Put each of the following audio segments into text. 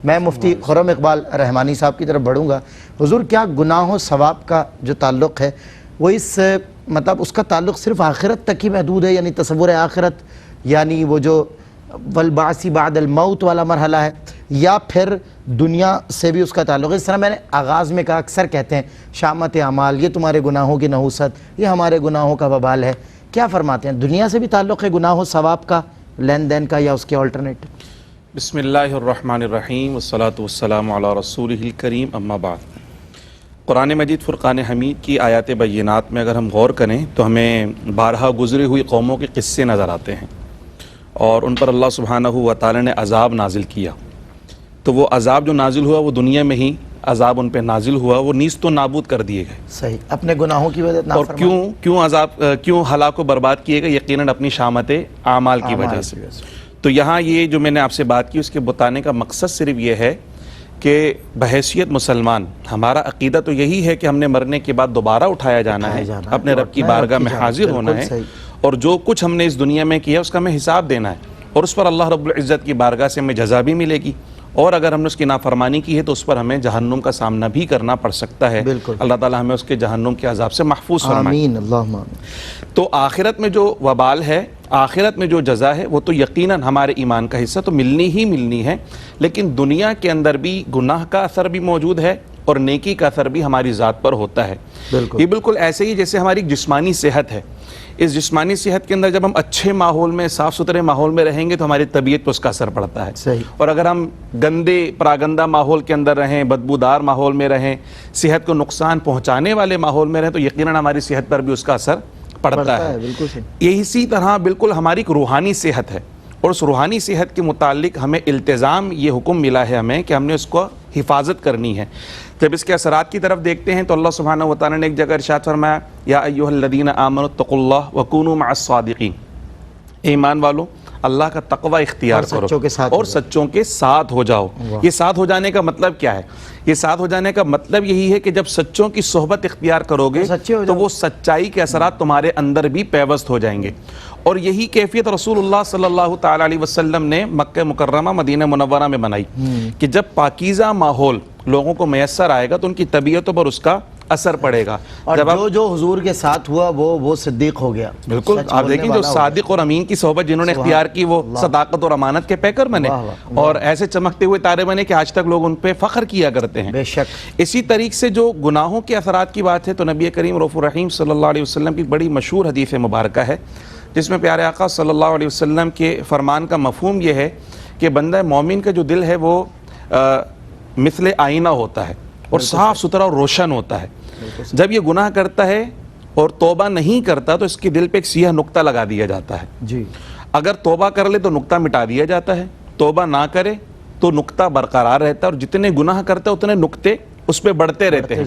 میں مفتی خرم اقبال رحمانی صاحب کی طرف بڑھوں گا۔ حضور، کیا گناہ و ثواب کا جو تعلق ہے وہ مطلب اس کا تعلق صرف آخرت تک ہی محدود ہے، یعنی تصور آخرت، یعنی وہ جو والبعث بعد الموت والا مرحلہ ہے، یا پھر دنیا سے بھی اس کا تعلق ہے؟ اس طرح میں نے آغاز میں کہا، اکثر کہتے ہیں شامت اعمال، یہ تمہارے گناہوں کی نحوست، یہ ہمارے گناہوں کا وبال ہے۔ کیا فرماتے ہیں، دنیا سے بھی تعلق ہے گناہ و ثواب کا، لین دین کا، یا اس کے آلٹرنیٹ؟ بسم اللہ الرحمن الرحیم والصلاة والسلام علی رسولہ الکریم، اما بعد۔ قرآن مجید فرقان حمید کی آیات بینات میں اگر ہم غور کریں تو ہمیں بارہا گزری ہوئی قوموں کے قصے نظر آتے ہیں، اور ان پر اللہ سبحانہ و تعالی نے عذاب نازل کیا۔ تو وہ عذاب جو نازل ہوا وہ دنیا میں ہی عذاب ان پہ نازل ہوا، وہ نیست و نابود کر دیے گئے۔ صحیح، اپنے گناہوں کی وجہ سے۔ اور کیوں ہلاک و برباد کیے گئے؟ یقیناً اپنی شامت اعمال کی وجہ سے۔ تو یہاں یہ جو میں نے آپ سے بات کی، اس کے بتانے کا مقصد صرف یہ ہے کہ بحیثیت مسلمان ہمارا عقیدہ تو یہی ہے کہ ہم نے مرنے کے بعد دوبارہ اٹھایا جانا ہے، اپنے رب کی بارگاہ میں حاضر ہونا ہے، اور جو کچھ ہم نے اس دنیا میں کیا اس کا ہمیں حساب دینا ہے، اور اس پر اللہ رب العزت کی بارگاہ سے ہمیں جزا بھی ملے گی، اور اگر ہم نے اس کی نافرمانی کی ہے تو اس پر ہمیں جہنم کا سامنا بھی کرنا پڑ سکتا ہے۔ اللہ تعالیٰ ہمیں اس کے جہنم کے عذاب سے محفوظ فرمائے۔ آمین، اللہم آمین۔ تو آخرت میں جو وبال ہے، آخرت میں جو جزا ہے، وہ تو یقیناً ہمارے ایمان کا حصہ تو ملنی ہی ملنی ہے، لیکن دنیا کے اندر بھی گناہ کا اثر بھی موجود ہے اور نیکی کا اثر بھی ہماری ذات پر ہوتا ہے۔ یہ بالکل ایسے ہی جیسے ہماری جسمانی صحت ہے۔ اس جسمانی صحت کے اندر جب ہم اچھے ماحول میں، صاف ستھرے ماحول میں رہیں گے تو ہماری طبیعت پر اس کا اثر پڑتا ہے، اور اگر ہم گندے پراگندہ ماحول کے اندر رہیں، بدبودار ماحول میں رہیں، صحت کو نقصان پہنچانے والے ماحول میں رہیں، تو یقیناً ہماری صحت پر بھی اس کا اثر پڑتا ہے۔ اسی طرح بالکل ہماری ایک روحانی صحت ہے، اور اس روحانی صحت کے متعلق ہمیں التزام، یہ حکم ملا ہے ہمیں کہ ہم نے اس کو حفاظت کرنی ہے۔ جب اس کے اثرات کی طرف دیکھتے ہیں تو اللہ سبحانہ و تعالی نے ایک جگہ ارشاد فرمایا، یا ایھا الذین آمنوا اتقوا اللہ وکونوا مع الصادقین، ایمان والو اللہ کا تقوی اختیار کرو اور سچوں کے ساتھ ہو جاؤ۔ یہ ساتھ ہو جانے کا مطلب کیا ہے؟ یہ ساتھ ہو جانے کا مطلب یہی ہے کہ جب سچوں کی صحبت اختیار کرو گے تو وہ سچائی کے اثرات تمہارے اندر بھی پیوست ہو جائیں گے، اور یہی کیفیت رسول اللہ صلی اللہ تعالی علیہ وسلم نے مکہ مکرمہ مدینہ منورہ میں بنائی کہ جب پاکیزہ ماحول لوگوں کو میسر آئے گا تو ان کی طبیعتوں پر اس کا اثر پڑے گا۔ اور جو حضور کے ساتھ ہوا وہ صدیق ہو گیا۔ بالکل، آپ دیکھیں جو صادق اور امین کی صحبت جنہوں نے اختیار کی وہ صداقت اور امانت کے پیکر بنے، اور ایسے چمکتے ہوئے تارے بنے کہ آج تک لوگ ان پہ فخر کیا کرتے ہیں۔ بے شک۔ اسی طریقے سے جو گناہوں کے اثرات کی بات ہے تو نبی کریم رؤوف الرحیم صلی اللہ علیہ وسلم کی بڑی مشہور حدیث مبارکہ ہے، جس میں پیارے آقا صلی اللہ علیہ وسلم کے فرمان کا مفہوم یہ ہے کہ بندہ مومن کا جو دل ہے وہ مثل آئینہ ہوتا ہے، اور صاف ستھرا اور روشن ہوتا ہے۔ جب یہ گناہ کرتا ہے اور توبہ نہیں کرتا تو اس کے دل پہ ایک سیاہ نقطہ لگا دیا جاتا ہے۔ جی، اگر توبہ کر لے تو نقطہ مٹا دیا جاتا ہے، توبہ نہ کرے تو نقطہ برقرار رہتا ہے، اور جتنے گناہ کرتا ہے اتنے نقطے اس پہ بڑھتے رہتے ہیں۔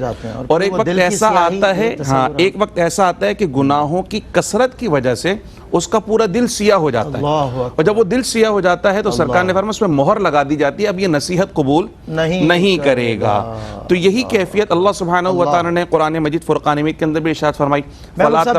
اور ایک وقت ایسا آتا ہے، ایک وقت ایسا آتا ہے کہ گناہوں کی کثرت کی وجہ سے اس کا پورا دل سیاہ ہو جاتا ہے، اور جب وہ دل سیاہ ہو جاتا ہے تو سرکار نے فرمایا اس میں مہر لگا دی جاتی ہے، اب یہ نصیحت قبول نہیں کرے گا۔ تو یہی کیفیت اللہ سبحانہ و تعالی نے قرآن مجید فرقان حمید کے اندر بھی ارشاد فرمائی۔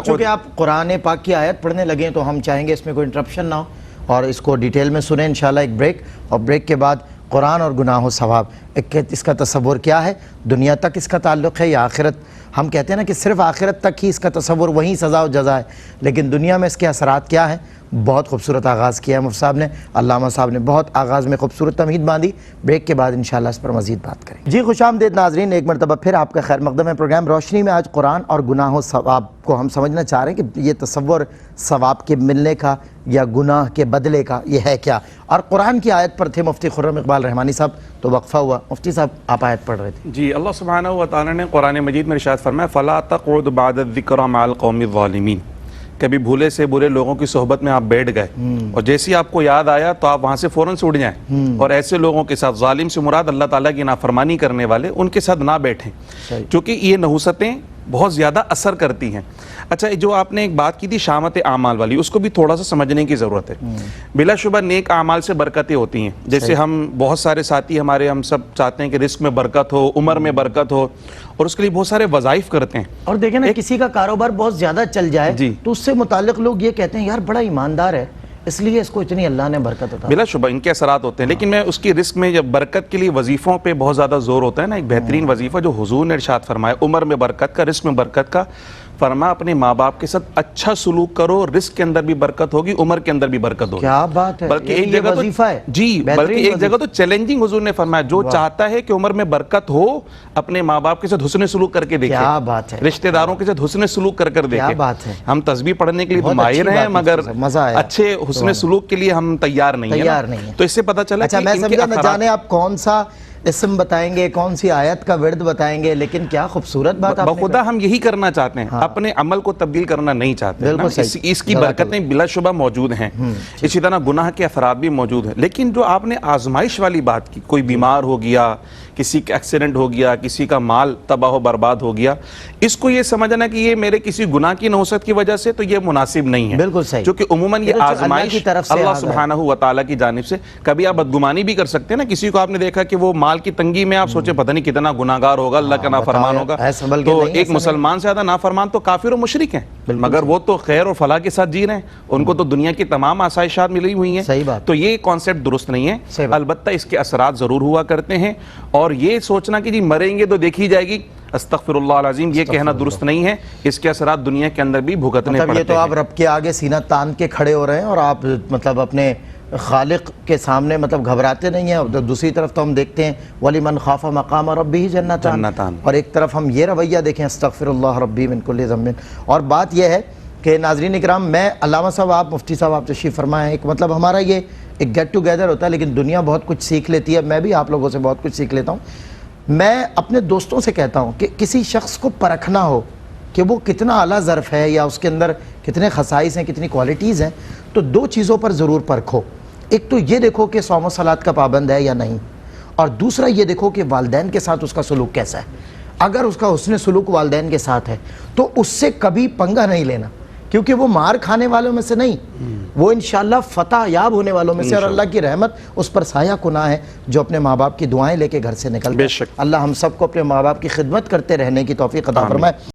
چونکہ آپ قرآن پاک کی آیت پڑھنے لگے تو ہم چاہیں گے اس میں کوئی انٹرپشن نہ ہو، اور اس کو ڈیٹیل میں سنیں انشاءاللہ۔ ایک بریک، اور بریک کے بعد قرآن اور گناہ و ثواب، اس کا تصور کیا ہے؟ دنیا تک اس کا تعلق ہے یا آخرت؟ ہم کہتے ہیں نا کہ صرف آخرت تک ہی اس کا تصور، وہیں سزا و جزا ہے، لیکن دنیا میں اس کے اثرات کیا ہیں؟ بہت خوبصورت آغاز کیا ہے مفتی صاحب نے، علامہ صاحب نے بہت آغاز میں خوبصورت تمہید باندھی۔ بریک کے بعد انشاءاللہ اس پر مزید بات کریں۔ جی، خوش آمدید ناظرین، ایک مرتبہ پھر آپ کا خیر مقدم ہے پروگرام روشنی میں۔ آج قرآن اور گناہ و ثواب کو ہم سمجھنا چاہ رہے ہیں کہ یہ تصور ثواب کے ملنے کا یا گناہ کے بدلے کا یہ ہے کیا، اور قرآن کی آیت پر تھے مفتی خرم اقبال رحمانی صاحب، تو وقفہ ہوا۔ مفتی صاحب آپ آیت پڑھ رہے تھے۔ جی، اللہ سبحانہ و تعالی نے قرآن مجید میں ارشاد فرمایا، فَلَا تَقْعُدْ بَعْدَ الذِّكْرَىٰ مَعَ الْقَوْمِ الظَّالِمِينَ۔ کبھی بھولے سے برے لوگوں کی صحبت میں آپ بیٹھ گئے، اور جیسے آپ کو یاد آیا تو آپ وہاں سے فوراً سے اٹھ جائیں، اور ایسے لوگوں کے ساتھ، ظالم سے مراد اللہ تعالیٰ کی نافرمانی کرنے والے، ان کے ساتھ نہ بیٹھیں، کیونکہ یہ نحوستیں بہت زیادہ اثر کرتی ہیں۔ اچھا، جو آپ نے ایک بات کی تھی شامت اعمال والی، اس کو بھی تھوڑا سا سمجھنے کی ضرورت ہے۔ بلا شبہ نیک اعمال سے برکتیں ہوتی ہیں، جیسے ہم بہت سارے ساتھی ہمارے، ہم سب چاہتے ہیں کہ رزق میں برکت ہو، عمر میں برکت ہو، اور اس کے لیے بہت سارے وظائف کرتے ہیں۔ اور دیکھیں نا، کسی کا کاروبار بہت زیادہ چل جائے تو اس سے متعلق لوگ یہ کہتے ہیں یار بڑا ایماندار ہے، اس لیے اس کو اتنی اللہ نے برکت عطا. بلا شبہ ان کے اثرات ہوتے ہیں، لیکن میں اس کی رزق میں جب برکت کے لیے وظیفوں پہ بہت زیادہ زور ہوتا ہے نا، ایک بہترین وظیفہ جو حضور نے ارشاد فرمایا، عمر میں برکت کا، رزق میں برکت کا، فرما اپنے ماں باپ کے ساتھ اچھا سلوک کرو، رزق کے اندر بھی برکت ہوگی، عمر کے اندر بھی برکت ہوگی. کیا بات ہے، بلکہ ایک یہ جگہ وظیفہ ہے جی بلکہ ایک جگہ تو چیلنجنگ حضور نے فرمایا، جو چاہتا ہے کہ عمر میں برکت ہو اپنے ماں باپ کے ساتھ حسن سلوک کر کے دیکھے. کیا بات ہے، رشتہ داروں کے ساتھ حسن سلوک کر دیکھے. کیا بات ہے. ہم تسبیح پڑھنے کے لیے تو بہت ماہر اچھی ہیں، بات مگر مزہ آیا. اچھے حسن سلوک کے لیے ہم تیار نہیں ہیں. تو اس سے پتہ چلا اچھا میں سمجھا نہ جانے آپ کون سا اسم بتائیں گے، کون سی آیت کا ورد بتائیں گے، لیکن کیا خوبصورت بات آپ نے بخدا ہم یہی کرنا چاہتے ہیں، اپنے عمل کو تبدیل کرنا نہیں چاہتے. اس کی برکتیں بلا شبہ موجود ہیں، اسی طرح گناہ کے اثرات بھی موجود ہیں. لیکن جو آپ نے آزمائش والی بات کی، کوئی بیمار ہو گیا، کسی کا ایکسیڈنٹ ہو گیا، کسی کا مال تباہ و برباد ہو گیا، اس کو یہ سمجھنا کہ یہ میرے کسی گناہ کی نحوست کی وجہ سے، تو یہ مناسب نہیں ہے. بالکل صحیح. کیونکہ عموماً یہ آزمائش اللہ سبحانہ و تعالیٰ کی جانب سے. کبھی آپ بدگمانی بھی کر سکتے ہیں نا، کسی کو آپ نے دیکھا کہ وہ مال کی تنگی میں آپ سوچے پتہ نہیں کتنا گناہگار ہوگا، اللہ کا نافرمان ہوگا، تو ایک مسلمان سے زیادہ نافرمان تو کافر و مشرک ہیں، مگر وہ تو خیر اور فلاح کے ساتھ جی رہے ہیں، ان کو تو دنیا کی تمام آسائشات ملی ہوئی ہیں. تو یہ کانسیپٹ درست نہیں ہے. البتہ اس کے اثرات ضرور ہوا کرتے ہیں، اور یہ سوچنا کہ جی مریں گے تو دیکھی جائے گی، استغفر اللہ العظیم، یہ کہنا درست نہیں ہے. اس کے اثرات دنیا کے اندر بھی بھگتنے پڑتے ہیں. یہ تو آپ رب کے آگے سینہ تان کے کھڑے ہو رہے ہیں، اور آپ مطلب اپنے خالق کے سامنے مطلب گھبراتے نہیں ہیں. دوسری طرف تو ہم دیکھتے ہیں وَلِمَنْ خَافَ مَقَامَ رَبِّهِ جَنَّتَانِ، اور ایک طرف ہم یہ رویہ دیکھیں استغفر اللہ ربی من کل ذنب. اور بات یہ ہے کہ ناظرین اکرام، میں علامہ صاحب، آپ مفتی صاحب، آپ تشریف فرمائیں. ایک مطلب ہمارا یہ ایک گیٹ ٹوگیدر ہوتا ہے، لیکن دنیا بہت کچھ سیکھ لیتی ہے. میں بھی آپ لوگوں سے بہت کچھ سیکھ لیتا ہوں. میں اپنے دوستوں سے کہتا ہوں کہ کسی شخص کو پرکھنا ہو کہ وہ کتنا اعلیٰ ظرف ہے، یا اس کے اندر کتنے خصائص ہیں، کتنی کوالٹیز ہیں، تو دو چیزوں پر ضرور پرکھو. ایک تو یہ دیکھو کہ صوم و صلات کا پابند ہے یا نہیں، اور دوسرا یہ دیکھو کہ والدین کے ساتھ اس کا سلوک کیسا ہے. اگر اس کا حسن سلوک والدین کے ساتھ ہے تو اس سے کبھی پنگا نہیں لینا، کیونکہ وہ مار کھانے والوں میں سے نہیں، وہ انشاءاللہ فتح یاب ہونے والوں میں سے، اور اللہ کی رحمت اس پر سایہ کناں ہے جو اپنے ماں باپ کی دعائیں لے کے گھر سے نکلتے ہیں. اللہ ہم سب کو اپنے ماں باپ کی خدمت کرتے رہنے کی توفیق عطا فرمائے.